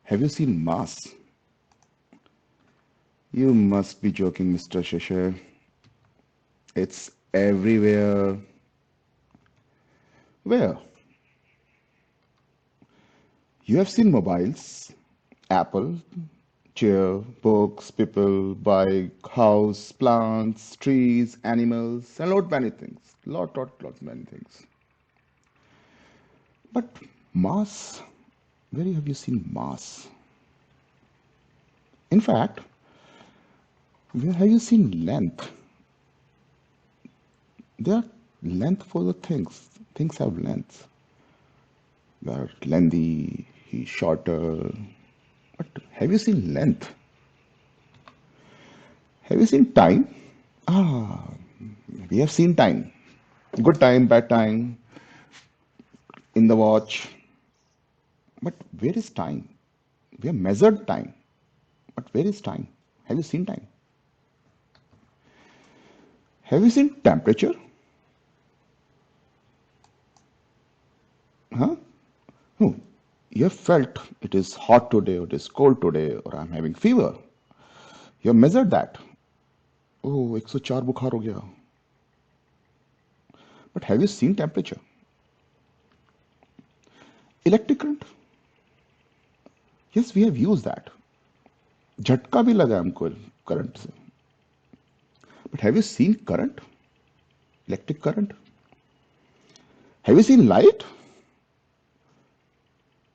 Have you seen Mars? You must be joking, Mr. Shishir. It's everywhere. Where? You have seen mobiles, Apple, chair, books, people, bike, house, plants, trees, animals, and lot many things. Lot many things. But Mars, where have you seen Mars? In fact, where have you seen length? There are length for the things. Things have length. They are lengthy, he's shorter. But have you seen length? Have you seen time? Ah, we have seen time. Good time, bad time, in the watch. But where is time? We have measured time. But where is time? Have you seen time? Have you seen temperature? Huh? No. You have felt it is hot today, or it is cold today, or I'm having fever. You have measured that. Oh, 104 बुखार हो गया. But have you seen temperature? Electric current? Yes, we have used that. झटका भी लगा हमको current से. But have you seen current? Electric current? Have you seen light?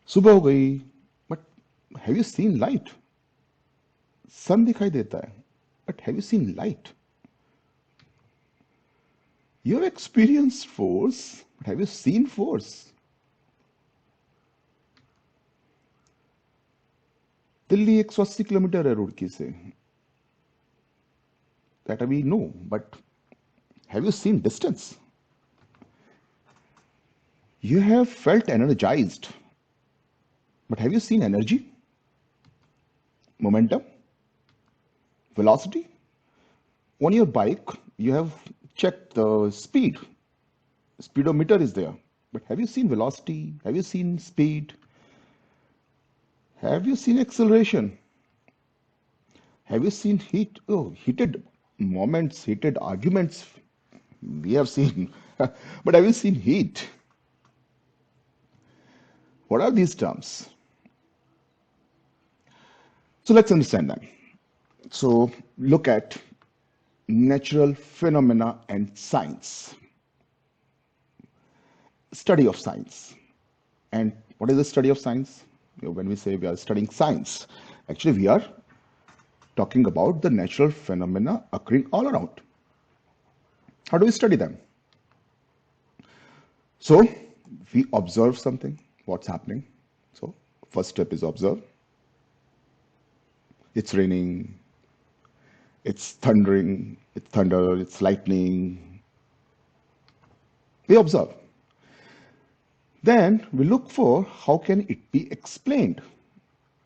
सुबह हो गई. But have you seen light? सन दिखाई देता है. But have you seen light? You have experienced force, but have you seen force? Delhi 180 kilometre है रुड़की से. That we know, but have you seen distance? You have felt energized, but have you seen energy? Momentum? Velocity? On your bike, you have checked the speed. Speedometer is there. But have you seen velocity? Have you seen speed? Have you seen acceleration? Have you seen heat? Oh, heated moments, heated arguments. We have seen. But have you seen heat? What are these terms? So let's understand them. So look at natural phenomena and science. Study of science. And what is the study of science? When we say we are studying science, actually we are talking about the natural phenomena occurring all around. How do we study them? So we observe something, what's happening. So first step is observe. It's raining, it's thundering, it's thunder, it's lightning. We observe. Then we look for how can it be explained,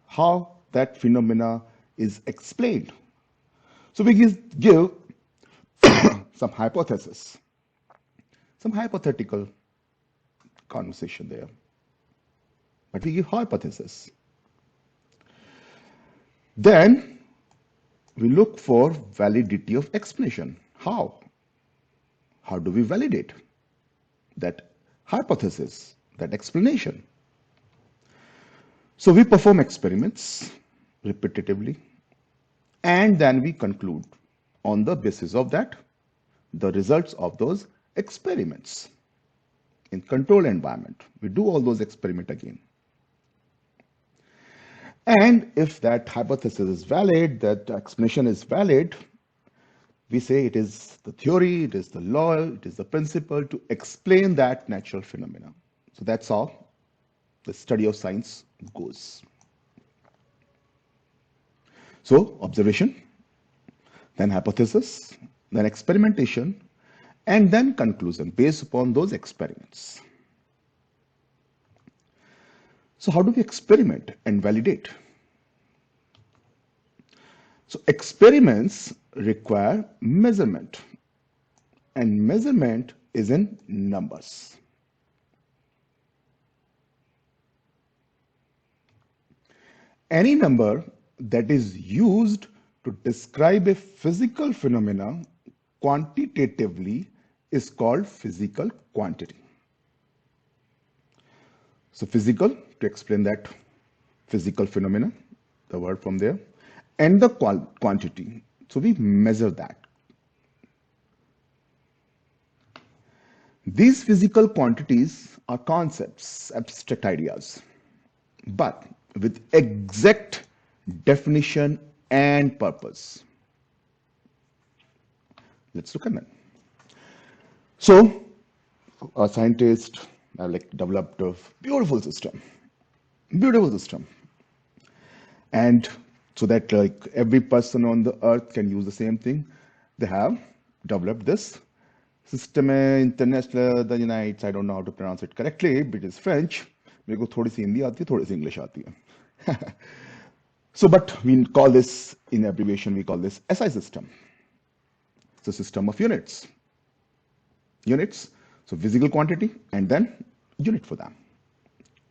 how that phenomena is explained. So we give some hypothesis, some hypothetical conversation there. But we give hypothesis. Then we look for validity of explanation. How? How do we validate that hypothesis, that explanation? So we perform experiments repetitively, and then we conclude on the basis of that, the results of those experiments. In controlled environment, we do all those experiments again. And if that hypothesis is valid, that explanation is valid, we say it is the theory, it is the law, it is the principle to explain that natural phenomena. So that's how the study of science goes. So observation, then hypothesis, then experimentation, and then conclusion based upon those experiments. So how do we experiment and validate? So experiments require measurement, and measurement is in numbers. Any number that is used to describe a physical phenomena quantitatively is called physical quantity. So physical, to explain that physical phenomena, the word from there, and the quantity. So we measure that. These physical quantities are concepts, abstract ideas, but with exact definition and purpose. Let's look at that. So, a scientist developed a beautiful system, and so that every person on the earth can use the same thing. They have developed this system international the Unites. I don't know how to pronounce it correctly, but it's French. मेरे को थोड़ी सी हिंदी आती है, थोड़ी सी English आती है. So, but we call this, in abbreviation, we call this SI system. It's a system of units. Units, so physical quantity, and then unit for them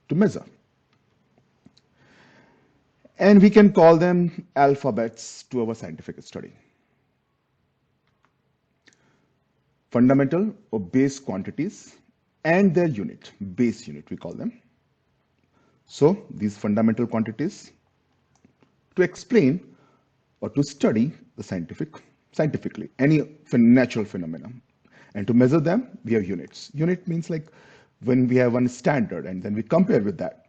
to measure. And we can call them alphabets to our scientific study. Fundamental or base quantities and their unit, base unit we call them. So these fundamental quantities to explain or to study the scientifically any natural phenomena, and to measure them we have units. Unit means like when we have one standard and then we compare with that.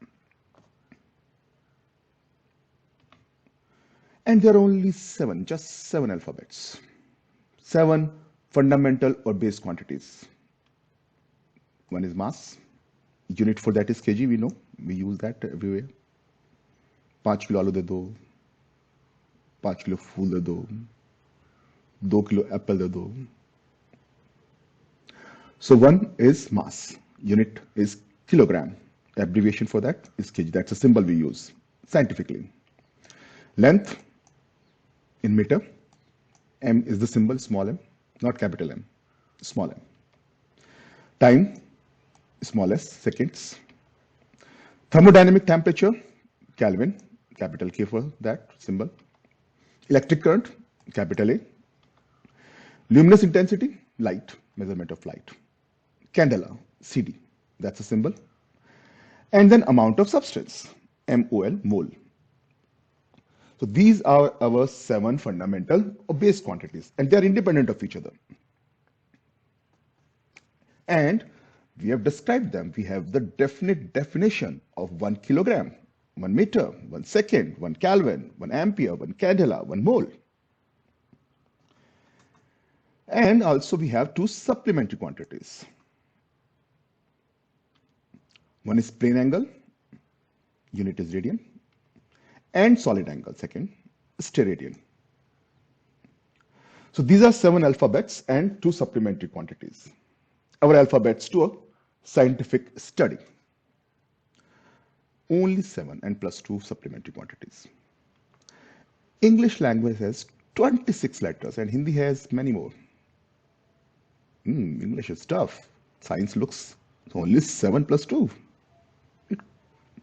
And there are only just seven alphabets, 7 fundamental or base quantities. One is mass. Unit for that is kg, we know. We use that everywhere. 5 kilo आलू दे दो, 5 kilo फूल दे दो, 2 kilo apple दे दो. So one is mass. Unit is kilogram. The abbreviation for that is kg. That's a symbol we use scientifically. Length in meter. M is the symbol, small m, not capital M, small m. Time, small s, seconds. Thermodynamic temperature, Kelvin, capital K for that symbol. Electric current, capital A. Luminous intensity, light, measurement of light. Candela, CD, that's a symbol. And then amount of substance, MOL, mole. So these are our 7 fundamental or base quantities, and they are independent of each other. And we have described them. We have the definite definition of 1 kilogram, 1 meter, 1 second, 1 Kelvin, 1 ampere, 1 candela, 1 mole. And also we have 2 supplementary quantities. One is plane angle, unit is radian, and solid angle, second, steradian. So these are 7 alphabets and 2 supplementary quantities. Our alphabets to a scientific study. Only 7 and plus 2 supplementary quantities. English language has 26 letters and Hindi has many more. English is tough. Science looks only 7 plus 2. It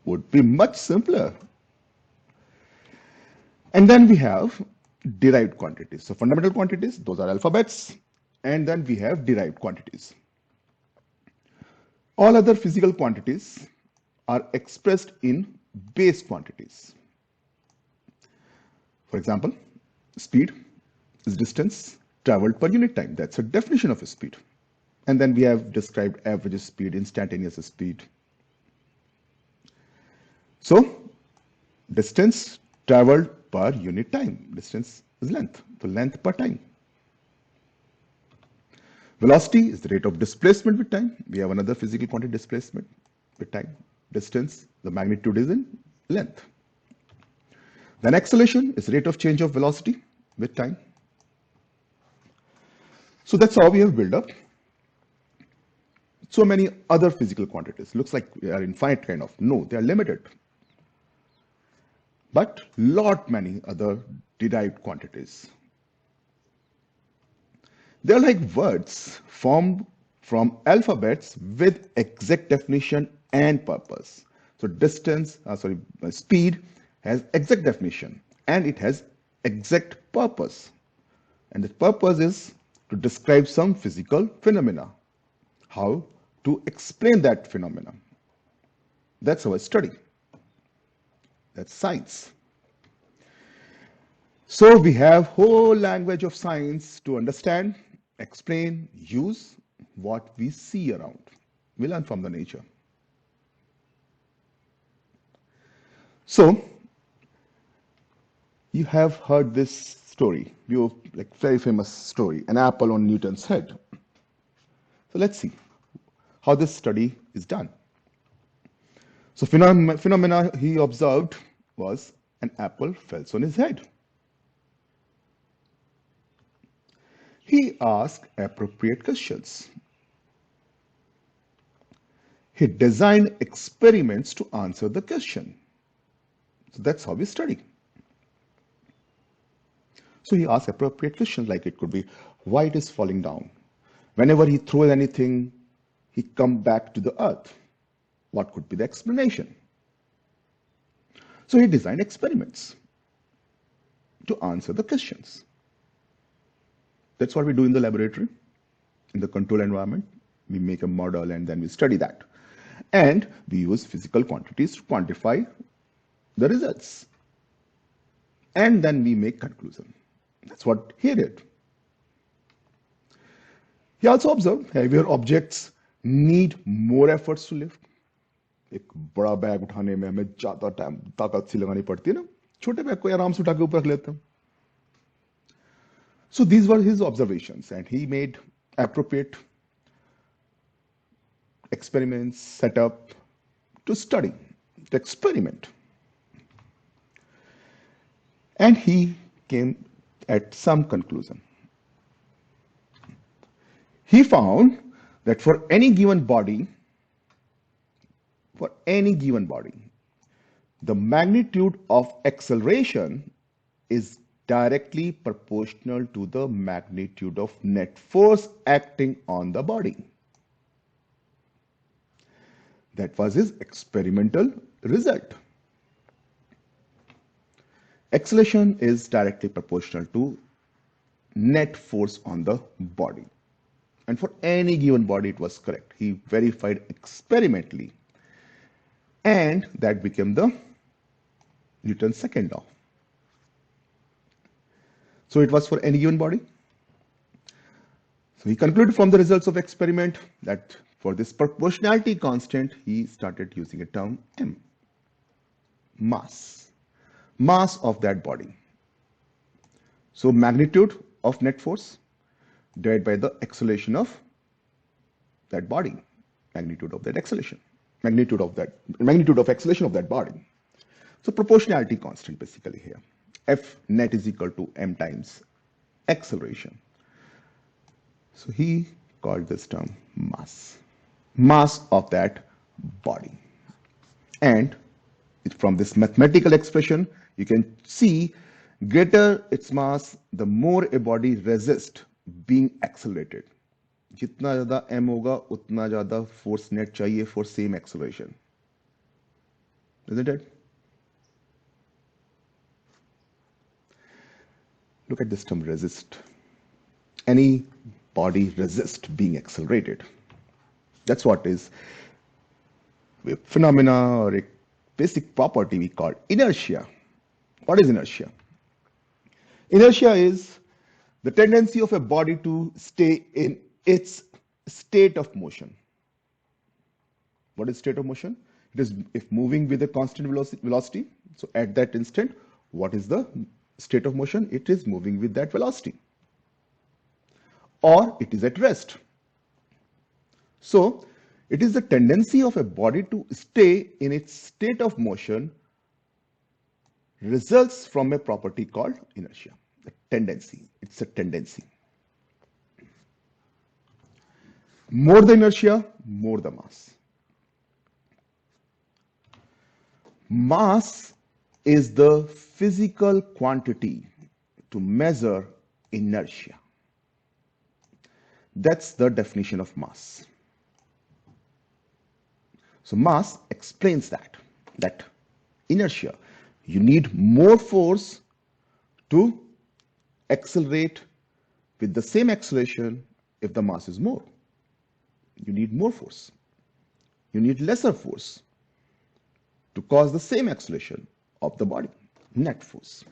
would be much simpler. And then we have derived quantities. So fundamental quantities, those are alphabets. And then we have derived quantities. All other physical quantities are expressed in base quantities. For example, speed is distance traveled per unit time. That's a definition of a speed. And then we have described average speed, instantaneous speed. So distance traveled per unit time. Distance is length, so length per time. Velocity is the rate of displacement with time. We have another physical quantity, displacement with time. Distance, the magnitude is in length. Then acceleration is rate of change of velocity with time. So that's how we have built up so many other physical quantities. Looks like they are infinite kind of. No, they are limited. But many other derived quantities. They are like words formed from alphabets with exact definition and purpose. So speed has exact definition and it has exact purpose. And the purpose is to describe some physical phenomena. How to explain that phenomena. That's our study. That's science. So we have whole language of science to understand, explain, use what we see around. We learn from the nature. So you have heard this story, like very famous story, an apple on Newton's head. So let's see how this study is done. So phenomena he observed was an apple fell on his head. He asked appropriate questions. He designed experiments to answer the question. So that's how we study. So he asked appropriate questions, like it could be, why it is falling down? Whenever he throws anything, he comes back to the earth. What could be the explanation? So he designed experiments to answer the questions. That's what we do in the laboratory, in the control environment. We make a model and then we study that. And we use physical quantities to quantify the results. And then we make conclusion. That's what he did. He also observed heavier objects need more efforts to lift. एक बड़ा bag उठाने में हमें ज्यादा time ताकत सी लगानी पड़ती है ना, छोटे बैग को आराम से उठा के ऊपर रख लेते हैं. So these were his observations and he made appropriate experiments set up to study, to experiment. And he came at some conclusion. He found that for any given body, the magnitude of acceleration is directly proportional to the magnitude of net force acting on the body. That was his experimental result. Acceleration is directly proportional to net force on the body. And for any given body, it was correct. He verified experimentally. And that became the Newton's second law. So it was for any given body. So he concluded from the results of experiment that for this proportionality constant, he started using a term m, mass of that body. So magnitude of net force divided by the acceleration of that body, magnitude of acceleration of that body. So proportionality constant basically here. F net is equal to m times acceleration. So he called this term mass of that body. And from this mathematical expression, you can see greater its mass, the more a body resists being accelerated. जितना ज़्यादा m होगा, उतना ज़्यादा force net चाहिए for same acceleration. Isn't it? Look at this term resist. Any body resists being accelerated. That's what is a phenomena or a basic property we call inertia. What is inertia? Inertia is the tendency of a body to stay in its state of motion. What is state of motion? It is if moving with a constant velocity. So at that instant, what is the state of motion? It is moving with that velocity. Or it is at rest. So it is the tendency of a body to stay in its state of motion results from a property called inertia. The tendency. It's a tendency. More the inertia, more the mass. Mass is the physical quantity to measure inertia. That's the definition of mass. So mass explains that inertia. You need more force to accelerate with the same acceleration if the mass is more. You need more force. You need lesser force to cause the same acceleration of the body, net force.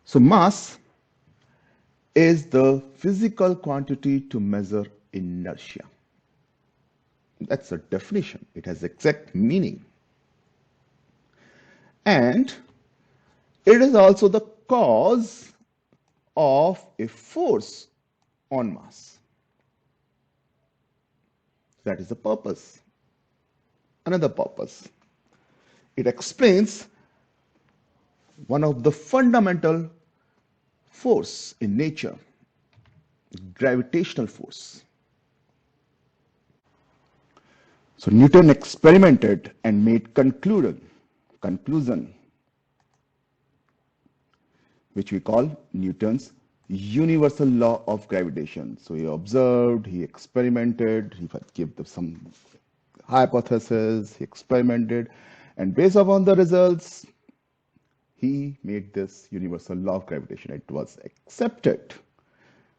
So mass is the physical quantity to measure inertia. That's a definition. It has exact meaning. And it is also the cause of a force on mass. That is the purpose. Another purpose. It explains one of the fundamental force in nature, gravitational force. So Newton experimented and made conclusion, which we call Newton's universal law of gravitation. So he observed, he experimented, he gave some hypothesis, he experimented, and based upon the results, he made this universal law of gravitation. It was accepted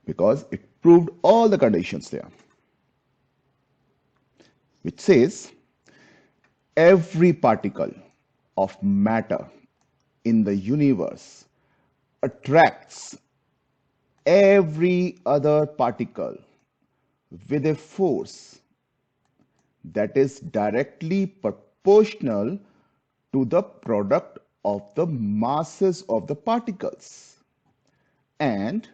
because it proved all the conditions there, which says every particle of matter in the universe attracts every other particle with a force that is directly proportional to the product of the masses of the particles, and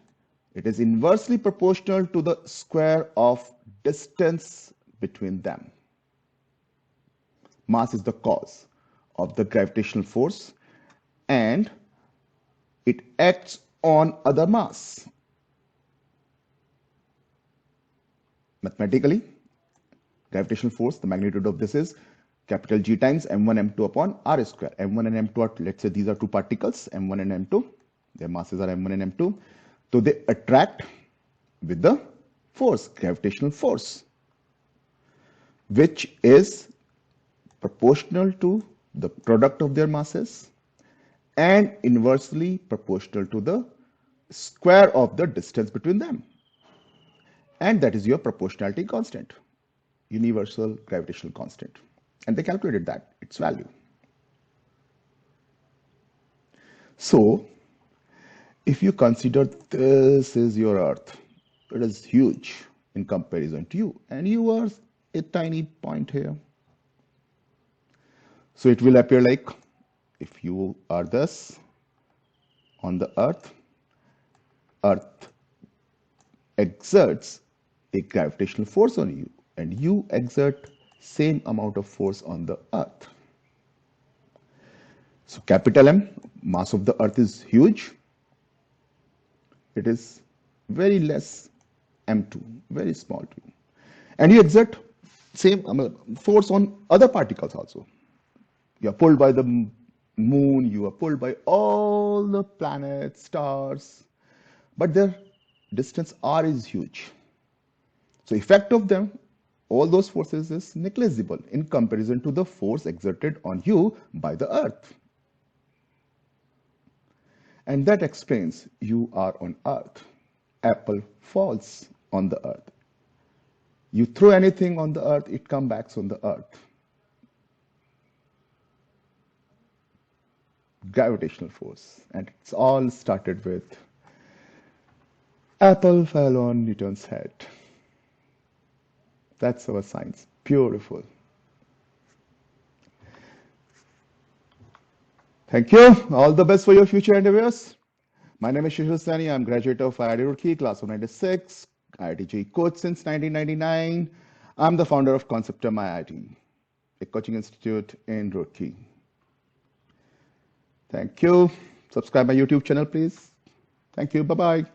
it is inversely proportional to the square of distance between them. Mass is the cause of the gravitational force, and it acts on other mass. Mathematically, gravitational force, the magnitude of this is capital G times m1 m2 upon r square. M1 and m2 are, let's say these are two particles, m1 and m2, their masses are m1 and m2. So they attract with the force, gravitational force, which is proportional to the product of their masses and inversely proportional to the square of the distance between them. And that is your proportionality constant, universal gravitational constant. And they calculated that, its value. So, if you consider this is your Earth, it is huge in comparison to you, and you are a tiny point here. So it will appear like if you are this on the Earth, Earth exerts a gravitational force on you, and you exert same amount of force on the Earth. So capital M, mass of the Earth is huge. It is very less m2, very small to you. And you exert same force on other particles also. You are pulled by the moon, you are pulled by all the planets, stars, but their distance r is huge. So effect of them, all those forces is negligible in comparison to the force exerted on you by the Earth. And that explains you are on Earth. Apple falls on the Earth. You throw anything on the Earth, it comes back on the Earth. Gravitational force. And it's all started with apple fell on Newton's head. That's our science. Beautiful. Thank you. All the best for your future endeavors. My name is Shishir Saini. I'm graduate of IIT Roorkee, class of 96, IIT coach since 1999. I'm the founder of Conceptum IIT, a coaching institute in Roorkee. Thank you. Subscribe my YouTube channel, please. Thank you. Bye-bye.